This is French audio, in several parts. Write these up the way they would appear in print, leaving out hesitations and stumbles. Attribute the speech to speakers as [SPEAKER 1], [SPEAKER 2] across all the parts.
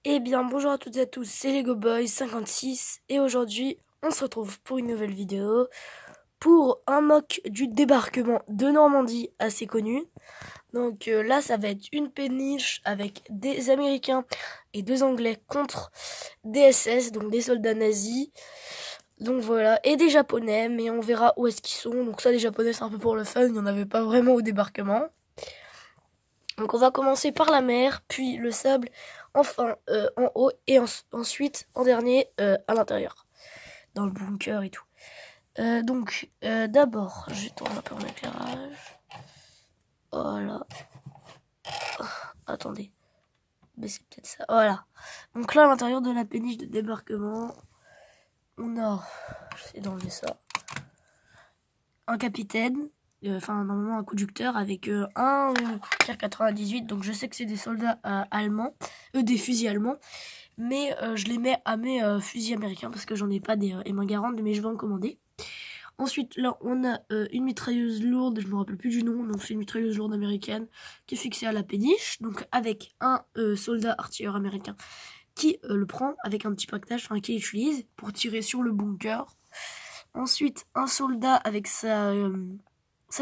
[SPEAKER 1] Eh bien, bonjour à toutes et à tous, c'est Lego Boy 56 et aujourd'hui, on se retrouve pour une nouvelle vidéo pour un mock du débarquement de Normandie assez connu. Donc là, ça va être une péniche avec des Américains et deux Anglais contre des SS, donc des soldats nazis. Donc voilà, et des Japonais, mais on verra où est-ce qu'ils sont. Donc ça, les Japonais, c'est un peu pour le fun, il n'y en avait pas vraiment au débarquement. Donc on va commencer par la mer, puis le sable, enfin en haut et ensuite en dernier à l'intérieur, dans le bunker et tout. D'abord, je tourne un peu mon éclairage. Voilà. Oh, attendez, mais c'est peut-être ça. Voilà. Donc là à l'intérieur de la péniche de débarquement, on a, j'essaie d'enlever ça, un capitaine. Enfin, normalement un conducteur avec un Tier 98, donc je sais que c'est des soldats allemands, des fusils allemands. Mais je les mets à mes fusils américains parce que j'en ai pas des M140, mais je vais en commander. Ensuite, là, on a une mitrailleuse lourde, je me rappelle plus du nom, donc c'est une mitrailleuse lourde américaine qui est fixée à la péniche, donc avec un soldat artilleur américain qui le prend avec un petit pactage, enfin qui l'utilise pour tirer sur le bunker. Ensuite, un soldat avec sa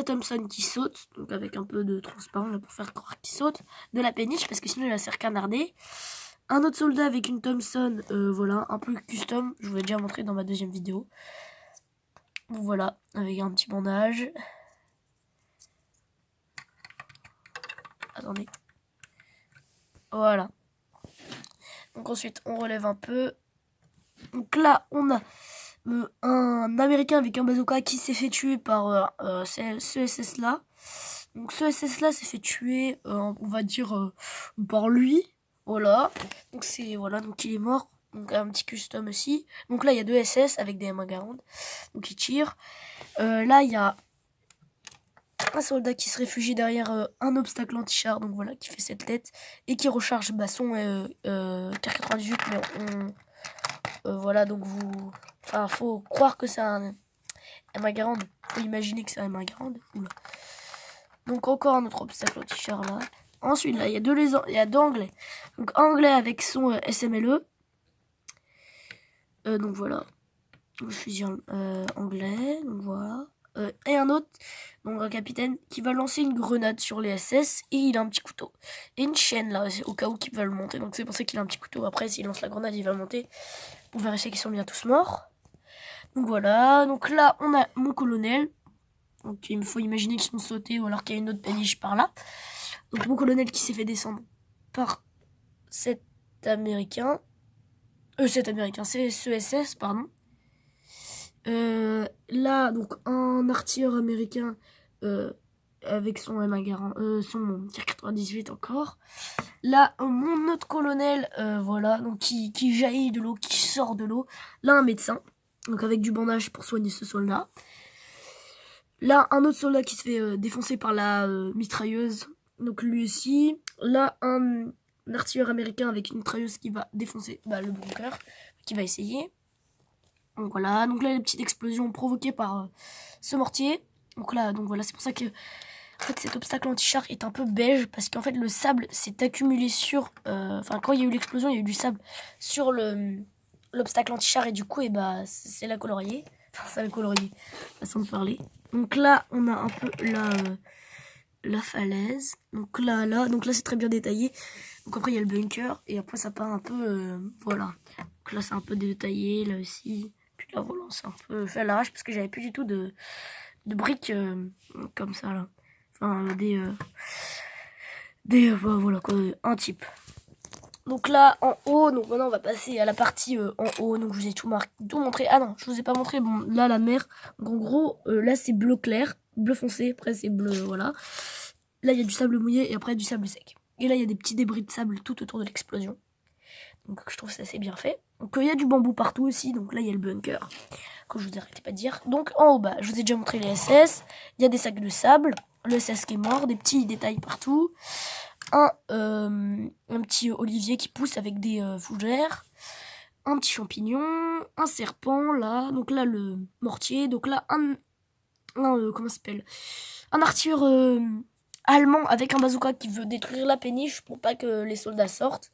[SPEAKER 1] Thompson qui saute, donc avec un peu de transparent là, pour faire croire qu'il saute de la péniche parce que sinon il va se faire canarder. Un autre soldat avec une Thompson, voilà, un peu custom, je vous l'ai déjà montré dans ma deuxième vidéo. Voilà, avec un petit bandage. Attendez. Voilà. Donc ensuite, on relève un peu. Donc là, on a un Américain avec un bazooka qui s'est fait tuer par ce SS là. Donc ce SS là s'est fait tuer, on va dire, par lui. Voilà. Donc c'est voilà, donc il est mort. Donc un petit custom aussi. Donc là il y a deux SS avec des M140. Donc ils tirent. Là il y a un soldat qui se réfugie derrière un obstacle anti-char, donc voilà, qui fait cette tête et qui recharge son Tier 98, mais voilà, donc vous, enfin, faut croire que c'est un M140, faut imaginer que c'est un M140. Oula. Donc encore un autre obstacle anti-char là. Ensuite là, il y a deux Anglais, donc Anglais avec son SMLE, donc voilà, je suis anglais, donc voilà. Et un autre, donc un capitaine, qui va lancer une grenade sur les SS et il a un petit couteau. Et une chaîne là, au cas où qu'il va le monter. Donc c'est pour ça qu'il a un petit couteau. Après, s'il lance la grenade, il va monter pour vérifier qu'ils sont bien tous morts. Donc voilà, donc là, on a mon colonel. Donc il me faut imaginer qu'ils sont sautés ou alors qu'il y a une autre péniche par là. Donc mon colonel qui s'est fait descendre par cet américain. C'est ce SS, pardon. Là, donc un artilleur américain avec son M140, son Tier 98 encore. Là, mon autre colonel, voilà, donc qui jaillit de l'eau, qui sort de l'eau. Là, un médecin, donc avec du bandage pour soigner ce soldat. Là, un autre soldat qui se fait défoncer par la mitrailleuse, donc lui aussi. Là, un artilleur américain avec une mitrailleuse qui va défoncer le bunker, qui va essayer. Donc voilà, donc là les petites explosions provoquées par ce mortier. Donc voilà, c'est pour ça que en fait, cet obstacle anti-char est un peu beige parce qu'en fait le sable s'est accumulé sur, enfin quand il y a eu l'explosion, il y a eu du sable sur l'obstacle anti-char et du coup, c'est la colorier. Enfin, ça l'a colorier, façon de parler. Donc là, on a un peu la falaise. Donc là c'est très bien détaillé. Donc après il y a le bunker et après ça part un peu, voilà. Donc là c'est un peu détaillé, là aussi. Puis là voilà, c'est un peu fait à l'arrache parce que j'avais plus du tout de briques comme ça là. Enfin voilà quoi, un type. Donc là en haut, donc maintenant on va passer à la partie en haut. Donc je vous ai tout montré. Ah non, je vous ai pas montré. Bon là la mer. Donc en gros là c'est bleu clair, bleu foncé. Après c'est bleu, voilà. Là il y a du sable mouillé et après du sable sec. Et là il y a des petits débris de sable tout autour de l'explosion. Donc je trouve ça assez bien fait. Donc il y a du bambou partout aussi. Donc là il y a le bunker que je vous arrêtais pas de dire. Donc en haut bas, je vous ai déjà montré les SS. Il y a des sacs de sable, le SS qui est mort, des petits détails partout. Un petit olivier qui pousse avec des fougères, un petit champignon, un serpent là, donc là le mortier, donc là comment ça s'appelle, un artilleur allemand avec un bazooka qui veut détruire la péniche pour pas que les soldats sortent.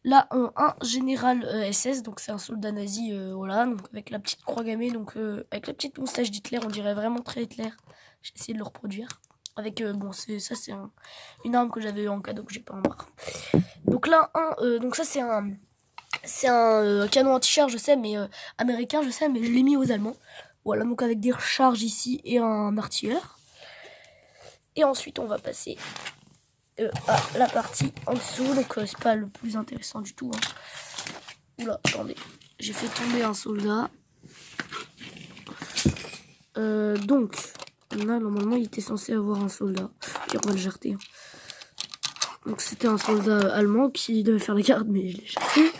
[SPEAKER 1] Là, un général SS, donc c'est un soldat nazi, voilà, donc avec la petite croix gammée, donc avec la petite moustache d'Hitler, on dirait vraiment très Hitler. J'ai essayé de le reproduire. Avec, bon, c'est une arme que j'avais eu en cadeau que j'ai pas en barre. Donc là, donc ça c'est un canon anti-char, je sais, mais américain, je sais, mais je l'ai mis aux Allemands. Voilà, donc avec des recharges ici et un artilleur. Et ensuite, on va passer à la partie en dessous. Donc, c'est pas le plus intéressant du tout. Hein. Oula, attendez. J'ai fait tomber un soldat. Donc, là, normalement, il était censé avoir un soldat. Et on va le jarter. Donc, c'était un soldat allemand qui devait faire la garde, mais je l'ai jarté.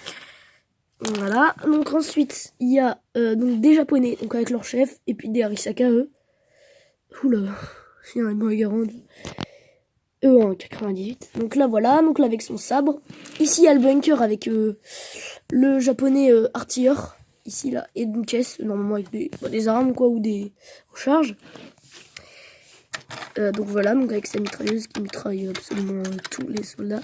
[SPEAKER 1] Voilà. Donc, ensuite, il y a donc des Japonais, donc avec leur chef, et puis des Arisaka, eux. Oula, il y a un Moegarand. En 98. Donc là, voilà. Donc là, avec son sabre. Ici, il y a le bunker avec le japonais artilleur. Ici, là. Et une caisse, normalement, avec des armes, quoi, ou des recharges. Donc voilà. Donc avec sa mitrailleuse qui mitraille absolument tous les soldats.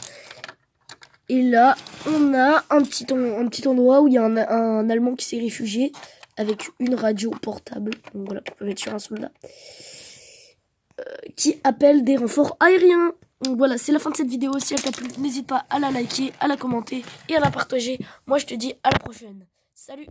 [SPEAKER 1] Et là, on a un petit endroit où il y a un Allemand qui s'est réfugié. Avec une radio portable. Donc voilà, qu'on peut mettre sur un soldat. Qui appelle des renforts aériens. Donc voilà, c'est la fin de cette vidéo. Si elle t'a plu, n'hésite pas à la liker, à la commenter et à la partager. Moi, je te dis à la prochaine. Salut!